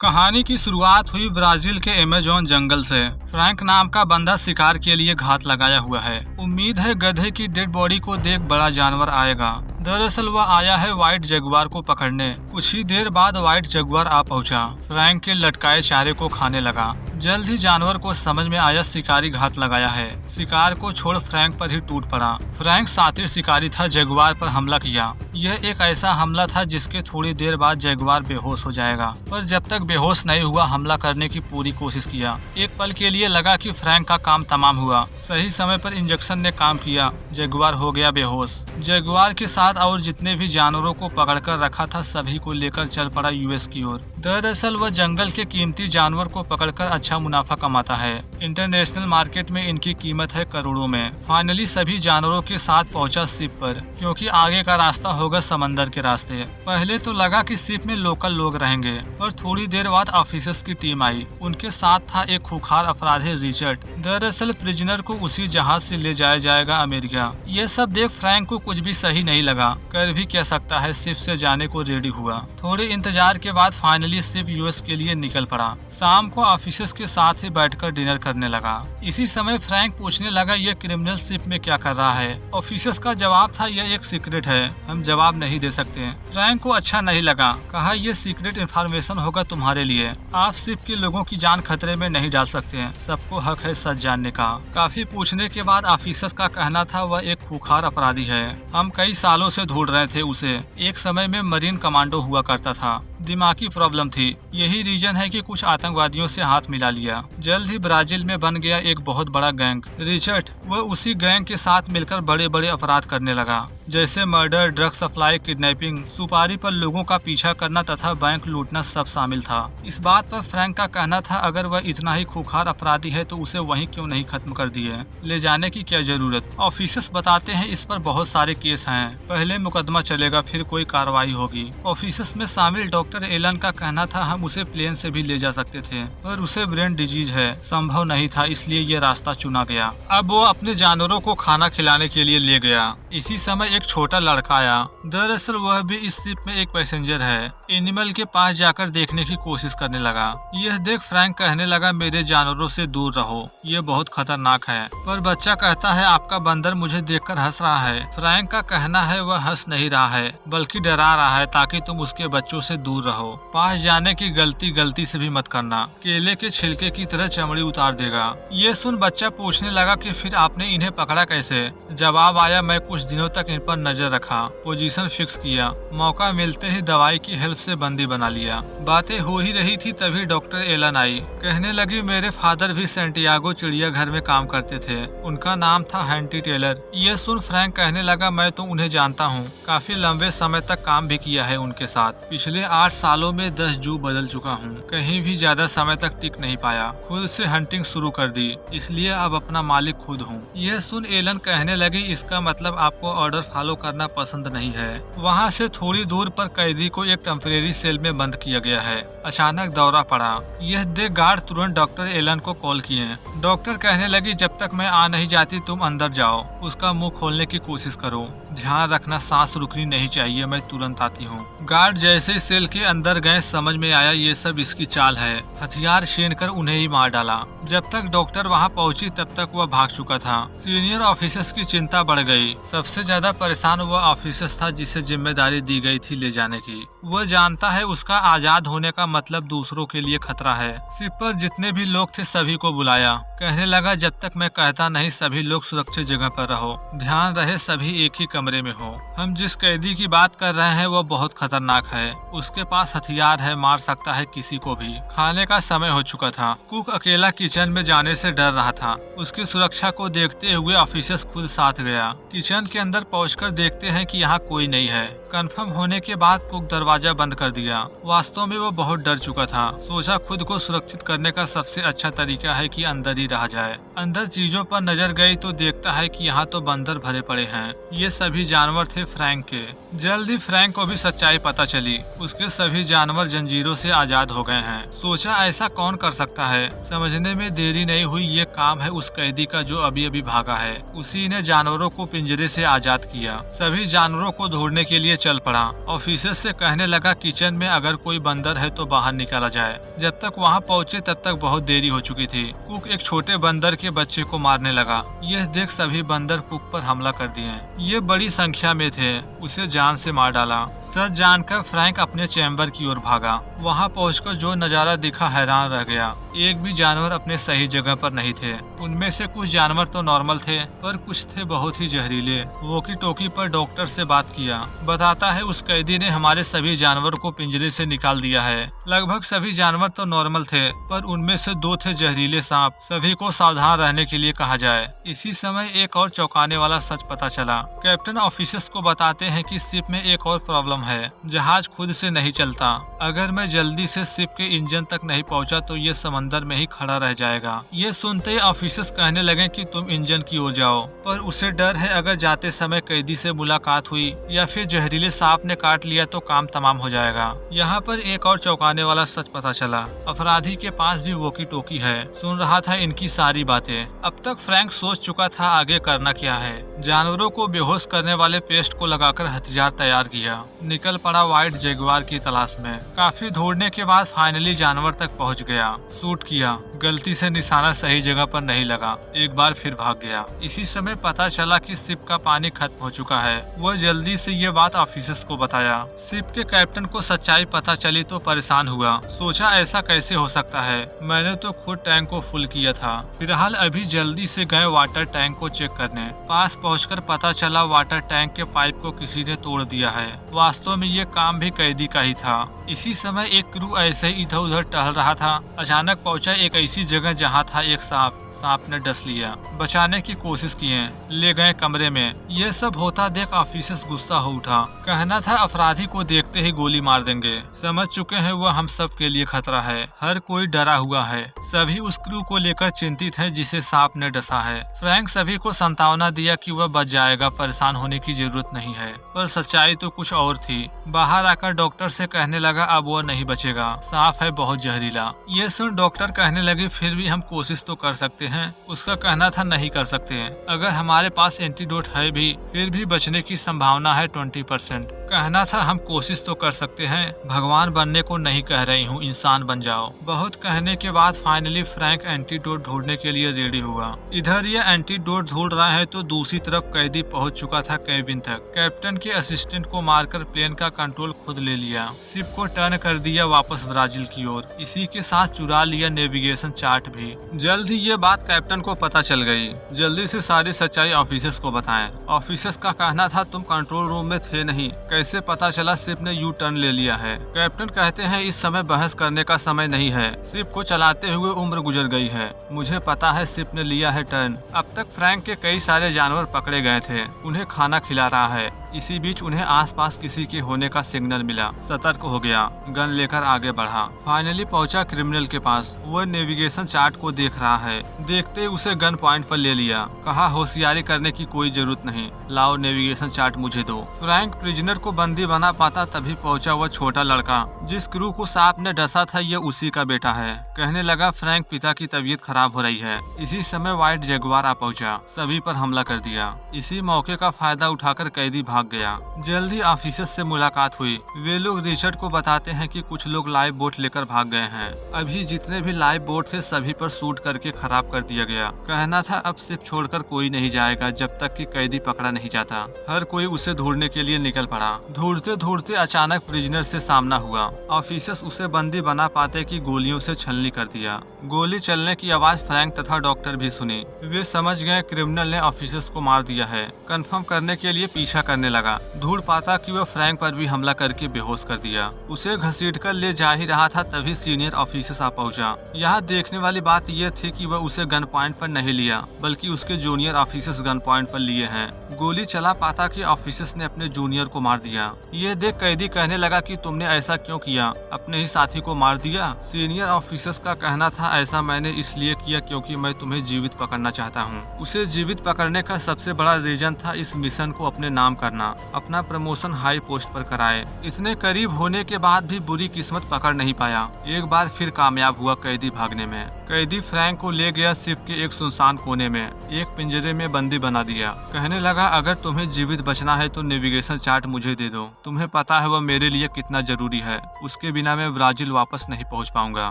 कहानी की शुरुआत हुई ब्राजील के अमेज़न जंगल से। फ्रैंक नाम का बंदा शिकार के लिए घात लगाया हुआ है। उम्मीद है गधे की डेड बॉडी को देख बड़ा जानवर आएगा। दरअसल वह आया है व्हाइट जगुआर को पकड़ने। कुछ ही देर बाद व्हाइट जगुआर आ पहुंचा। फ्रैंक के लटकाए चारे को खाने लगा। जल्द ही जानवर को समझ में आया शिकारी घात लगाया है। शिकार को छोड़ फ्रैंक पर ही टूट पड़ा। फ्रैंक शातिर शिकारी था, जगुआर पर हमला किया। यह एक ऐसा हमला था जिसके थोड़ी देर बाद जगुआर बेहोश हो जाएगा, पर जब तक बेहोश नहीं हुआ हमला करने की पूरी कोशिश किया। एक पल के लिए लगा कि फ्रैंक का काम तमाम हुआ। सही समय पर इंजेक्शन ने काम किया। जगुआर हो गया बेहोश। जगुआर के साथ और जितने भी जानवरों को पकड़कर रखा था सभी को लेकर चल पड़ा यूएस की ओर। दरअसल वह जंगल के कीमती जानवर को पकड़कर अच्छा मुनाफा कमाता है। इंटरनेशनल मार्केट में इनकी कीमत है करोड़ों में। फाइनली सभी जानवरों के साथ पहुंचा शिप पर, क्योंकि आगे का रास्ता होगा समंदर के रास्ते। पहले तो लगा कि शिप में लोकल लोग रहेंगे, पर थोड़ी देर बाद ऑफिसर्स की टीम आई। उनके साथ था एक खूंखार अपराधी रिचर्ड। दरअसल प्रिजनर को उसी जहाज से ले जाया जाएगा अमेरिका। ये सब देख फ्रैंक को कुछ भी सही नहीं लगा। कर भी क्या सकता है, शिप से जाने को रेडी हुआ। थोड़े इंतजार के बाद फाइनली शिप यूएस के लिए निकल पड़ा। शाम को ऑफिसर्स के साथ ही बैठकर डिनर करने लगा। इसी समय फ्रैंक पूछने लगा ये क्रिमिनल शिप में क्या कर रहा है। ऑफिसर्स का जवाब था यह एक सीक्रेट है, हम जवाब नहीं दे सकते। फ्रैंक को अच्छा नहीं लगा। कहा यह सीक्रेट इन्फॉर्मेशन होगा तुम्हारे लिए। आप शिप के लोगों की जान खतरे में नहीं डाल सकते हैं। सबको हक है सच जानने का। काफी पूछने के बाद ऑफिसर्स का कहना था वह एक खूंखार अपराधी है। हम कई सालों से ढूंढ रहे थे उसे। एक समय में मरीन कमांडो हुआ करता था। दिमागी प्रॉब्लम थी। यही रीजन है कि कुछ आतंकवादियों से हाथ मिला लिया। जल्द ही ब्राजील में बन गया एक बहुत बड़ा गैंग। रिचर्ड वह उसी गैंग के साथ मिलकर बड़े बड़े अपराध करने लगा, जैसे मर्डर, ड्रग सप्लाई, किडनैपिंग, सुपारी पर लोगों का पीछा करना तथा बैंक लूटना सब शामिल था। इस बात पर फ्रैंक का कहना था अगर वह इतना ही खूंखार अपराधी है तो उसे वहीं क्यों नहीं खत्म कर दिए, ले जाने की क्या जरूरत। ऑफिसर्स बताते हैं इस पर बहुत सारे केस हैं, पहले मुकदमा चलेगा फिर कोई कार्रवाई होगी। ऑफिसर्स में शामिल डॉक्टर एलन का कहना था हम उसे प्लेन से भी ले जा सकते थे, पर उसे ब्रेन डिजीज है, संभव नहीं था, इसलिए ये रास्ता चुना गया। अब वो अपने जानवरों को खाना खिलाने के लिए ले गया। इसी समय एक छोटा लड़का आया। दरअसल वह भी इस शिप में एक पैसेंजर है। एनिमल के पास जाकर देखने की कोशिश करने लगा। यह देख फ्रैंक कहने लगा मेरे जानवरों से दूर रहो, ये बहुत खतरनाक है। पर बच्चा कहता है आपका बंदर मुझे देखकर हंस रहा है। फ्रैंक का कहना है वह हंस नहीं रहा है बल्कि डरा रहा है ताकि तुम उसके बच्चों से दूर रहो। पास जाने की गलती से भी मत करना, केले के छिलके की तरह चमड़ी उतार देगा। ये सुन बच्चा पूछने लगा कि फिर आपने इन्हें पकड़ा कैसे। जवाब आया मैं कुछ दिनों तक इन पर नजर रखा, पोजीशन फिक्स किया, मौका मिलते ही दवाई की हेल्प से बंदी बना लिया। बातें हो ही रही थी तभी डॉक्टर एलन आई। कहने लगी मेरे फादर भी सेंटियागो चिड़ियाघर में काम करते थे, उनका नाम था हैंटी टेलर। ये सुन फ्रैंक कहने लगा मैं तो उन्हें जानता हूँ, काफी लंबे समय तक काम भी किया है उनके साथ। पिछले 8 सालों में 10 जू बदल चुका हूँ, कहीं भी ज्यादा समय तक टिक नहीं पाया। खुद से हंटिंग शुरू कर दी, इसलिए अब अपना मालिक खुद हूँ। यह सुन एलन कहने लगी इसका मतलब आपको ऑर्डर फॉलो करना पसंद नहीं है। वहाँ से थोड़ी दूर पर कैदी को एक टेम्परेरी सेल में बंद किया गया है। अचानक दौरा पड़ा। यह देख गार्ड तुरंत डॉक्टर एलन को कॉल किए। डॉक्टर कहने लगी जब तक मैं आ नहीं जाती तुम अंदर जाओ, उसका मुंह खोलने की कोशिश करो, ध्यान रखना सांस रुकनी नहीं चाहिए, मैं तुरंत आती हूँ। गार्ड जैसे ही सेल के अंदर गए समझ में आया ये सब इसकी चाल है। हथियार छीन कर उन्हें ही मार डाला। जब तक डॉक्टर वहाँ पहुँची तब तक वह भाग चुका था। सीनियर ऑफिसर्स की चिंता बढ़ गई। सबसे ज्यादा परेशान वह ऑफिसर्स था जिसे जिम्मेदारी दी गई थी ले जाने की। वह जानता है उसका आजाद होने का मतलब दूसरों के लिए खतरा है। शिप पर जितने भी लोग थे सभी को बुलाया। कहने लगा जब तक मैं कहता नहीं सभी लोग सुरक्षित जगह पर रहो, ध्यान रहे सभी एक ही कमरे में हो। हम जिस कैदी की बात कर रहे हैं वो बहुत खतरनाक है, उसके पास हथियार है, मार सकता है किसी को भी। खाने का समय हो चुका था। कुक अकेला किचन में जाने से डर रहा था। उसकी सुरक्षा को देखते हुए ऑफिसर्स खुद साथ गया। किचन के अंदर पहुंचकर देखते हैं कि यहाँ कोई नहीं है। कंफर्म होने के बाद कुक दरवाजा बंद कर दिया। वास्तव में वो बहुत डर चुका था। सोचा खुद को सुरक्षित करने का सबसे अच्छा तरीका है कि अंदर ही रहा जाए। अंदर चीजों पर नजर गई तो देखता है कि यहाँ तो बंदर भरे पड़े हैं। ये सभी सभी जानवर थे फ्रैंक के। जल्द ही फ्रैंक को भी सच्चाई पता चली, उसके सभी जानवर जंजीरों से आजाद हो गए हैं। सोचा ऐसा कौन कर सकता है। समझने में देरी नहीं हुई, ये काम है उस कैदी का जो अभी अभी भागा है। उसी ने जानवरों को पिंजरे से आजाद किया। सभी जानवरों को ढूंढने के लिए चल पड़ा। ऑफिसर से कहने लगा किचन में अगर कोई बंदर है तो बाहर निकाला जाए। जब तक वहाँ पहुँचे तब तक बहुत देरी हो चुकी थी। कुक एक छोटे बंदर के बच्चे को मारने लगा। यह देख सभी बंदर कुक पर हमला कर दिए। ये बड़ी संख्या में थे, उसे जान से मार डाला। सच जानकर फ्रैंक अपने चैम्बर की ओर भागा। वहाँ पहुंचकर जो नजारा दिखा हैरान रह गया। एक भी जानवर अपने सही जगह पर नहीं थे। उनमें से कुछ जानवर तो नॉर्मल थे, पर कुछ थे बहुत ही जहरीले। वॉकी टॉकी पर डॉक्टर से बात किया। बताता है उस कैदी ने हमारे सभी जानवर को पिंजरे से निकाल दिया है। लगभग सभी जानवर तो नॉर्मल थे, पर उनमें से 2 थे जहरीले सांप। सभी को सावधान रहने के लिए कहा जाए। इसी समय एक और चौंकाने वाला सच पता चला। कैप्टन ऑफिसर्स को बताते हैं कि शिप में एक और प्रॉब्लम है, जहाज खुद से नहीं चलता। अगर मैं जल्दी से शिप के इंजन तक नहीं पहुंचा तो ये समंदर में ही खड़ा रह जाएगा। ये सुनते ही ऑफिसर्स कहने लगे कि तुम इंजन की ओर जाओ, पर उसे डर है अगर जाते समय कैदी से मुलाकात हुई या फिर जहरीले सांप ने काट लिया तो काम तमाम हो जाएगा। यहाँ पर एक और चौंकाने वाला सच पता चला। अपराधी के पास भी वॉकी टॉकी है, सुन रहा था इनकी सारी बातें। अब तक फ्रैंक सोच चुका था आगे करना क्या है। जानवरों को बेहोश करने वाले पेस्ट को लगाकर हथियार तैयार किया। निकल पड़ा व्हाइट जगुआर की तलाश में। काफी ढूंढने के बाद फाइनली जानवर तक पहुंच गया। शूट किया, गलती से निशाना सही जगह पर नहीं लगा। एक बार फिर भाग गया। इसी समय पता चला कि शिप का पानी खत्म हो चुका है। वह जल्दी से ये बात ऑफिसर्स को बताया। शिप के कैप्टन को सच्चाई पता चली तो परेशान हुआ। सोचा ऐसा कैसे हो सकता है, मैंने तो खुद टैंक को फुल किया था। फिलहाल अभी जल्दी से गए वाटर टैंक को चेक करने। पास पहुंचकर पता चला वाटर टैंक के पाइप को किसी ने तोड़ दिया है। वास्तव में ये काम भी कैदी का ही था। इसी समय एक क्रू ऐसे ही इधर उधर टहल रहा था। अचानक पहुंचा एक ऐसी जगह जहां था एक सांप। सांप ने डस लिया। बचाने की कोशिश किए, ले गए कमरे में। ये सब होता देख ऑफिसर्स गुस्सा हो उठा। कहना था अपराधी को देखते ही गोली मार देंगे। समझ चुके हैं वह हम सब के लिए खतरा है। हर कोई डरा हुआ है। सभी उस क्रू को लेकर चिंतित है जिसे सांप ने डसा है। फ्रैंक सभी को सांत्वना दिया कि वह बच जाएगा, परेशान होने की जरूरत नहीं है। पर सच्चाई तो कुछ और थी। बाहर आकर डॉक्टर से कहने लगा अब वह नहीं बचेगा, सांप है बहुत जहरीला। ये सुन डॉक्टर कहने लगे फिर भी हम कोशिश तो कर सकते हैं। उसका कहना था नहीं कर सकते हैं। अगर हमारे पास एंटीडोट है भी, फिर भी बचने की संभावना है 20%। कहना था हम कोशिश तो कर सकते हैं। भगवान बनने को नहीं कह रही हूँ, इंसान बन जाओ। बहुत कहने के बाद फाइनली फ्रैंक एंटीडोट ढूंढने के लिए रेडी हुआ। इधर ये एंटीडोट ढूंढ रहा है तो दूसरी तरफ कैदी पहुंच चुका था केबिन तक। कैप्टन के असिस्टेंट को मारकर प्लेन का कंट्रोल खुद ले लिया। शिप को टर्न कर दिया वापस ब्राजील की ओर। इसी के साथ चुरा लिया नेविगेशन चार्ट भी। जल्द ही ये बात कैप्टन को पता चल गई। जल्दी से सारी सच्चाई ऑफिसर्स को बताएं। ऑफिसर्स का कहना था तुम कंट्रोल रूम में थे नहीं, कैसे पता चला शिप ने यू टर्न ले लिया है। कैप्टन कहते हैं इस समय बहस करने का समय नहीं है। शिप को चलाते हुए उम्र गुजर गई है। मुझे पता है शिप ने लिया है टर्न। अब तक फ्रैंक के कई सारे जानवर पकड़े गए थे, उन्हें खाना खिला रहा है। इसी बीच उन्हें आसपास किसी के होने का सिग्नल मिला। सतर्क हो गया, गन लेकर आगे बढ़ा। फाइनली पहुंचा क्रिमिनल के पास। वह नेविगेशन चार्ट को देख रहा है। देखते उसे गन पॉइंट पर ले लिया। कहा होशियारी करने की कोई जरूरत नहीं, लाओ नेविगेशन चार्ट मुझे दो। फ्रैंक प्रिजनर को बंदी बना पाता तभी पहुंचा वह छोटा लड़का जिस क्रू को सांप ने डसा था। ये उसी का बेटा है। कहने लगा फ्रैंक पिता की तबीयत खराब हो रही है। इसी समय व्हाइट जगुआर आ पहुंचा, सभी पर हमला कर दिया। इसी मौके का फायदा उठाकर कैदी भाग गया। जल्दी ऑफिसर्स से मुलाकात हुई। वे लोग रिचर्ड को बताते हैं कि कुछ लोग लाइव बोट लेकर भाग गए हैं। अभी जितने भी लाइव बोट थे सभी पर शूट करके खराब कर दिया गया। कहना था अब शिप छोड़कर कोई नहीं जाएगा जब तक कि कैदी पकड़ा नहीं जाता। हर कोई उसे ढूंढने के लिए निकल पड़ा। ढूंढते ढूंढते अचानक प्रिजनर से सामना हुआ। ऑफिसर्स उसे बंदी बना पाते कि गोलियों से छलनी कर दिया। गोली चलने की आवाज फ्रैंक तथा डॉक्टर भी सुनी। वे समझ गए क्रिमिनल ने ऑफिसर्स को मार दिया है। कंफर्म करने के लिए पीछा करने लगा। ढूंढ पाता कि वह फ्रैंक पर भी हमला करके बेहोश कर दिया। उसे घसीटकर ले जा ही रहा था तभी सीनियर ऑफिसर्स आ पहुंचा। यहाँ देखने वाली बात यह थी कि वह उसे गन पॉइंट पर नहीं लिया, बल्कि उसके जूनियर ऑफिसर्स गन पॉइंट पर लिए हैं। गोली चला पाता कि ऑफिसर्स ने अपने जूनियर को मार दिया। ये देख कैदी कहने लगा कि तुमने ऐसा क्यों किया, अपने ही साथी को मार दिया। सीनियर ऑफिसर्स का कहना था ऐसा मैंने इसलिए किया क्योंकि मैं तुम्हें जीवित पकड़ना चाहता हूँ। उसे जीवित पकड़ने का सबसे बड़ा रीजन था इस मिशन को अपने नाम करना, अपना प्रमोशन हाई पोस्ट पर कराए। इतने करीब होने के बाद भी बुरी किस्मत पकड़ नहीं पाया। एक बार फिर कामयाब हुआ कैदी भागने में। कैदी फ्रैंक को ले गया शिप के एक सुनसान कोने में, एक पिंजरे में बंदी बना दिया। कहने लगा अगर तुम्हें जीवित बचना है तो नेविगेशन चार्ट मुझे दे दो, तुम्हें पता है वह मेरे लिए कितना जरूरी है, उसके बिना मैं ब्राजील वापस नहीं पहुंच पाऊंगा।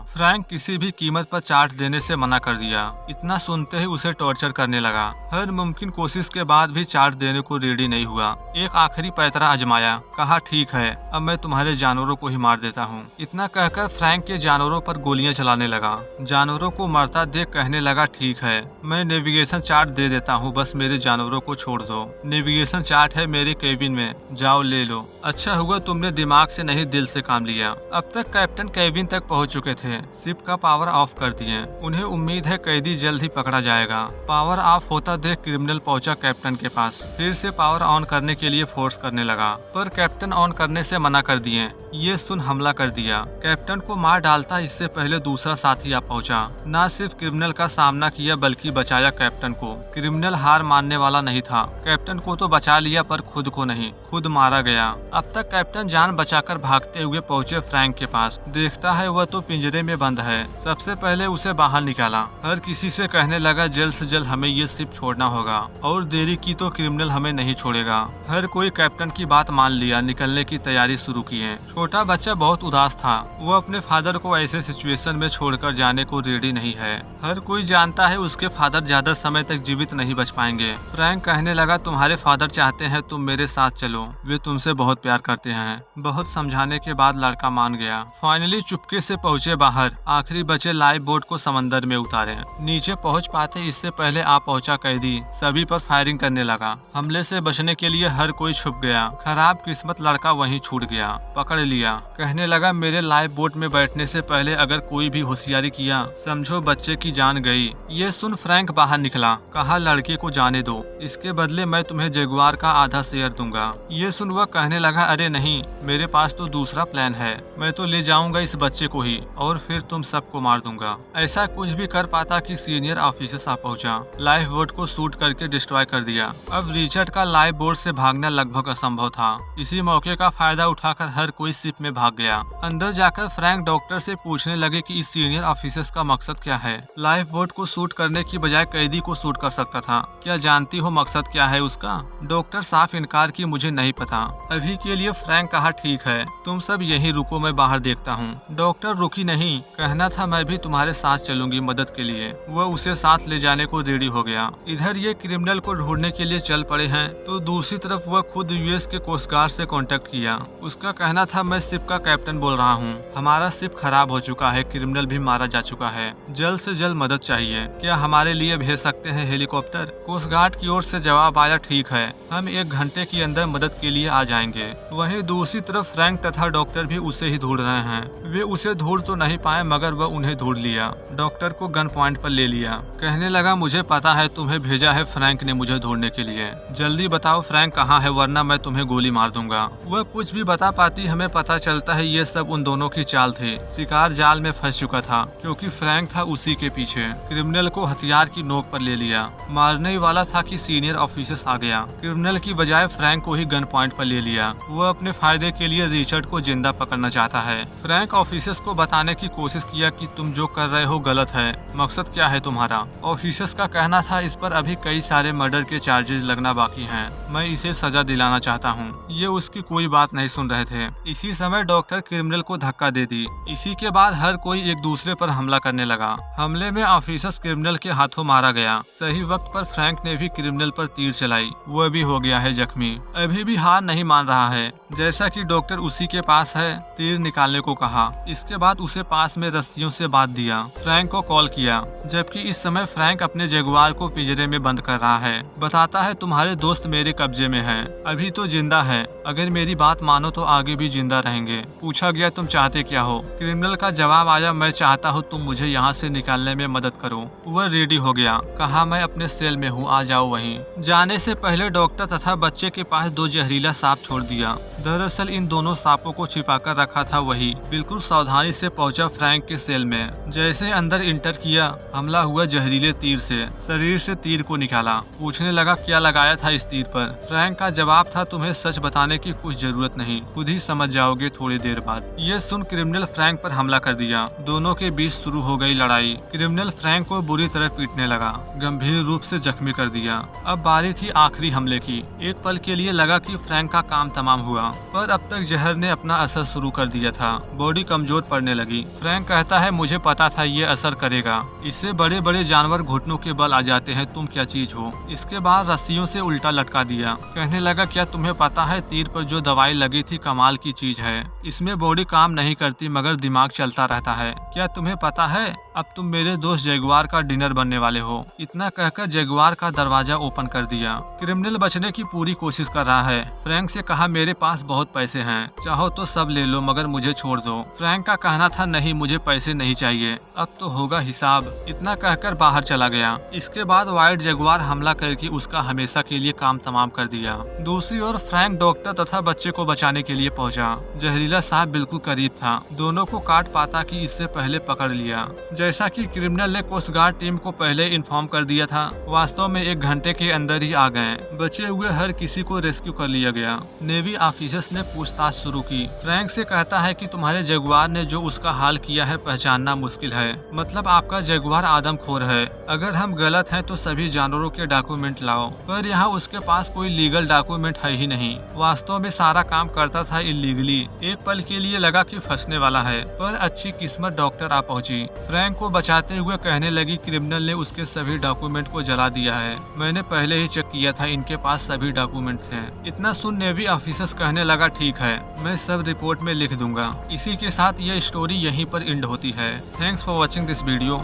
फ्रैंक किसी भी कीमत पर चार्ट देने से मना कर दिया। इतना सुनते ही उसे टॉर्चर करने लगा। हर मुमकिन कोशिश के बाद भी चार्ट देने को रेडी नहीं हुआ। एक आखिरी पैतरा आजमाया, कहा ठीक है अब मैं तुम्हारे जानवरों को ही मार देता हूँ। इतना कहकर फ्रैंक के जानवरों पर गोलियां चलाने लगा। जानवरों को मरता देख कहने लगा ठीक है मैं नेविगेशन चार्ट दे देता हूँ, बस मेरे जानवरों को छोड़ दो। नेविगेशन चार्ट है मेरे केबिन में, जाओ ले लो। अच्छा हुआ तुमने दिमाग से नहीं दिल से काम लिया। अब तक कैप्टन केबिन तक पहुँच चुके थे। शिप का पावर ऑफ कर दिए। उन्हें उम्मीद है कैदी जल्द ही पकड़ा जाएगा। पावर ऑफ होता देख क्रिमिनल पहुंचा कैप्टन के पास। फिर से पावर ऑन करने के लिए फोर्स करने लगा, पर कैप्टन ऑन करने से मना कर दिए। ये सुन हमला कर दिया। कैप्टन को मार डालता इससे पहले दूसरा साथी आ पहुंचा। न सिर्फ क्रिमिनल का सामना किया बल्कि बचाया कैप्टन को। क्रिमिनल हार मानने वाला नहीं था। कैप्टन को तो बचा लिया पर खुद को नहीं, खुद मारा गया। अब तक कैप्टन जान बचाकर भागते हुए पहुंचे फ्रैंक के पास। देखता है वह तो पिंजरे में बंद है। सबसे पहले उसे बाहर निकाला। हर किसी से कहने लगा जल्द से जल्द हमें ये शिप छोड़ना होगा, और देरी की तो क्रिमिनल हमें नहीं छोड़ेगा। हर कोई कैप्टन की बात मान लिया, निकलने की तैयारी शुरू की है। छोटा बच्चा बहुत उदास था। वो अपने फादर को ऐसे सिचुएशन में छोड़कर जाने को रेडी नहीं है। हर कोई जानता है उसके फादर ज्यादा समय तक जीवित नहीं बच पाएंगे। फ्रैंक कहने लगा तुम्हारे फादर चाहते हैं तुम मेरे साथ चलो, वे तुमसे बहुत प्यार करते हैं। बहुत समझाने के बाद लड़का मान गया। फाइनली चुपके से पहुंचे बाहर। आखिरी बचे लाइफ बोट को समंदर में उतारे। नीचे पहुंच पाते इससे पहले आ पहुंचा कैदी सभी पर फायरिंग करने लगा। हमले से बचने के लिए हर कोई छुप गया। खराब किस्मत लड़का वहीं छूट गया। पकड़ लिया। कहने लगा मेरे लाइफ बोट में बैठने से पहले अगर कोई भी होशियारी किया समझो बच्चे की जान गई। ये सुन फ्रैंक बाहर निकला। कहा लड़के को जाने दो, इसके बदले मैं तुम्हें जगुआर का आधा शेयर दूंगा। ये सुन वह कहने लगा अरे नहीं, मेरे पास तो दूसरा प्लान है। मैं तो ले जाऊंगा इस बच्चे को ही और फिर तुम सबको मार दूंगा। ऐसा कुछ भी कर पाता कि सीनियर ऑफिसर आ पहुंचा। लाइफ बोट को शूट करके डिस्ट्रॉय कर दिया। अब रिचर्ड का लाइफ बोट से भागना लगभग असंभव था। इसी मौके का फायदा उठाकर हर कोई शिप में भाग गया। अंदर जाकर फ्रैंक डॉक्टर से पूछने लगे कि इस सीनियर ऑफिसर्स का मकसद क्या है। लाइफ बोट को शूट करने की बजाय कैदी को शूट कर सकता था। क्या जानती हो मकसद क्या है उसका? डॉक्टर साफ इनकार की मुझे नहीं पता। अभी के लिए फ्रैंक कहा ठीक है तुम सब यहीं रुको, मैं बाहर देखता हूँ। डॉक्टर रुकी नहीं। कहना था मैं भी तुम्हारे साथ चलूंगी मदद के लिए। वह उसे साथ ले जाने को रेडी हो गया। इधर ये क्रिमिनल को ढूंढने के लिए चल पड़े हैं तो दूसरी तरफ वह खुद यूएस के कोस्ट गार्ड से कांटेक्ट किया। उसका कहना था मैं शिप का कैप्टन बोल रहा हूँ, हमारा शिप खराब हो चुका है, क्रिमिनल भी मारा जा चुका है, जल्द से जल्द मदद चाहिए, क्या हमारे लिए भेज सकते हैं हेलीकॉप्टर? कोस्ट गार्ड की ओर से जवाब आया ठीक है, हम 1 घंटे के अंदर मदद के लिए आ जाएंगे। वहीं दूसरी तरफ फ्रैंक तथा डॉक्टर भी उसे ही ढूंढ रहे हैं। वे उसे ढूंढ तो नहीं पाए मगर वह उन्हें ढूंढ लिया। डॉक्टर को गन पॉइंट पर ले लिया। कहने लगा मुझे पता है तुम्हें भेजा है फ्रैंक ने मुझे ढूंढने के लिए, जल्दी बताओ फ्रैंक कहाँ है वरना मैं तुम्हें गोली मार दूंगा। वह कुछ भी बता पाती हमें पता चलता है ये सब उन दोनों की चाल थी। शिकार जाल में फंस चुका था क्योंकि फ्रैंक था उसी के पीछे। क्रिमिनल को हथियार की नोक पर ले लिया। मारने वाला था कि सीनियर ऑफिसर आ गया। क्रिमिनल की बजाय फ्रैंक को ही गन पॉइंट पर ले लिया। वह अपने फायदे के लिए रिचर्ड को जिंदा पकड़ना चाहता है। फ्रैंक ऑफिसर्स को बताने की कोशिश किया कि तुम जो कर रहे हो गलत है, मकसद क्या है तुम्हारा? ऑफिसर्स का कहना था इस पर अभी कई सारे मर्डर के चार्जेस लगना बाकी हैं, मैं इसे सजा दिलाना चाहता हूँ। ये उसकी कोई बात नहीं सुन रहे थे। इसी समय डॉक्टर क्रिमिनल को धक्का दे दी। इसी के बाद हर कोई एक दूसरे पर हमला करने लगा। हमले में ऑफिसर्स क्रिमिनल के हाथों मारा गया। सही वक्त पर फ्रैंक ने भी क्रिमिनल पर तीर चलाई। वह भी हो गया है जख्मी। अभी भी हार नहीं मान रहा है। जैसा कि डॉक्टर उसी के पास है, तीर निकालने को कहा। इसके बाद उसे पास में रस्सियों से बांध दिया। फ्रैंक को कॉल किया, जबकि इस समय फ्रैंक अपने जगुआर को पिंजरे में बंद कर रहा है। बताता है तुम्हारे दोस्त मेरे कब्जे में है, अभी तो जिंदा है, अगर मेरी बात मानो तो आगे भी जिंदा रहेंगे। पूछा गया तुम चाहते क्या हो? क्रिमिनल का जवाब आया, मैं चाहता हूँ तुम मुझे यहाँ से निकालने में मदद करो। वह रेडी हो गया, कहा मैं अपने सेल में हूँ, आ जाओ वहीं। जाने से पहले डॉक्टर तथा बच्चे के पास 2 जहरीला सांप छोड़ दिया। दरअसल इन दोनों सांपों को छिपा कर रखा था वही। बिल्कुल सावधानी से पहुंचा फ्रैंक के सेल में। जैसे अंदर इंटर किया, हमला हुआ जहरीले तीर से। शरीर से तीर को निकाला, पूछने लगा क्या लगाया था इस तीर पर। फ्रैंक का जवाब था तुम्हें सच बताने की कुछ जरूरत नहीं, खुद ही समझ जाओगे थोड़ी देर बाद। ये सुन क्रिमिनल फ्रैंक पर हमला कर दिया। दोनों के बीच शुरू हो गई लड़ाई। क्रिमिनल फ्रैंक को बुरी तरह पीटने लगा, गंभीर रूप से जख्मी कर दिया। अब बारी थी आखिरी हमले की। एक पल के लिए लगा कि फ्रैंक का काम तमाम हुआ, पर अब तक जहर ने अपना असर शुरू कर दिया था। बॉडी कमजोर पड़ने लगी। फ्रैंक कहता है मुझे पता था ये असर करेगा, इससे बड़े बड़े जानवर घुटनों के बल आ जाते हैं, तुम क्या चीज हो। इसके बाद रस्सियों से उल्टा लटका दिया। कहने लगा क्या तुम्हें पता है तीर पर जो दवाई लगी थी कमाल की चीज है, इसमें बॉडी काम नहीं करती मगर दिमाग चलता रहता है। क्या तुम्हें पता है अब तुम मेरे दोस्त जगुआर का डिनर बनने वाले हो। इतना कहकर जगुआर का दरवाजा ओपन कर दिया। क्रिमिनल बचने की पूरी कोशिश कर रहा है। फ्रैंक से कहा मेरे पास बहुत पैसे हैं, चाहो तो सब ले लो मगर मुझे छोड़ दो। फ्रैंक का कहना था नहीं मुझे पैसे नहीं चाहिए, अब तो होगा हिसाब। इतना कहकर बाहर चला गया। इसके बाद वाइट जगुआर हमला करके उसका हमेशा के लिए काम तमाम कर दिया। दूसरी ओर फ्रैंक डॉक्टर तथा बच्चे को बचाने के लिए पहुंचा। जहरीला सांप बिल्कुल करीब था, दोनों को काट पाता कि इससे पहले पकड़ लिया। जैसा कि क्रिमिनल ने कोस्ट गार्ड टीम को पहले इन्फॉर्म कर दिया था, वास्तव में 1 घंटे के अंदर ही आ गए। बचे हुए हर किसी को रेस्क्यू कर लिया गया। नेवी ऑफिसर्स ने पूछताछ शुरू की। फ्रैंक से कहता है कि तुम्हारे जगुआर ने जो उसका हाल किया है पहचानना मुश्किल है, मतलब आपका जगुआर आदमखोर है। अगर हम गलत हैं तो सभी जानवरों के डॉक्यूमेंट लाओ, पर यहाँ उसके पास कोई लीगल डॉक्यूमेंट है ही नहीं। वास्तव में सारा काम करता था इलीगली। एक पल के लिए लगा कि फंसने वाला है, पर अच्छी किस्मत डॉक्टर आ पहुंची। फ्रैंक को बचाते हुए कहने लगी क्रिमिनल ने उसके सभी डॉक्यूमेंट को जला दिया है, मैंने पहले ही चेक किया था, इनके पास सभी डॉक्यूमेंट्स हैं। इतना सुन नेवी ऑफिसर्स कहने लगा ठीक है, मैं सब रिपोर्ट में लिख दूंगा। इसी के साथ यह स्टोरी यहीं पर एंड होती है। Thanks for watching this video.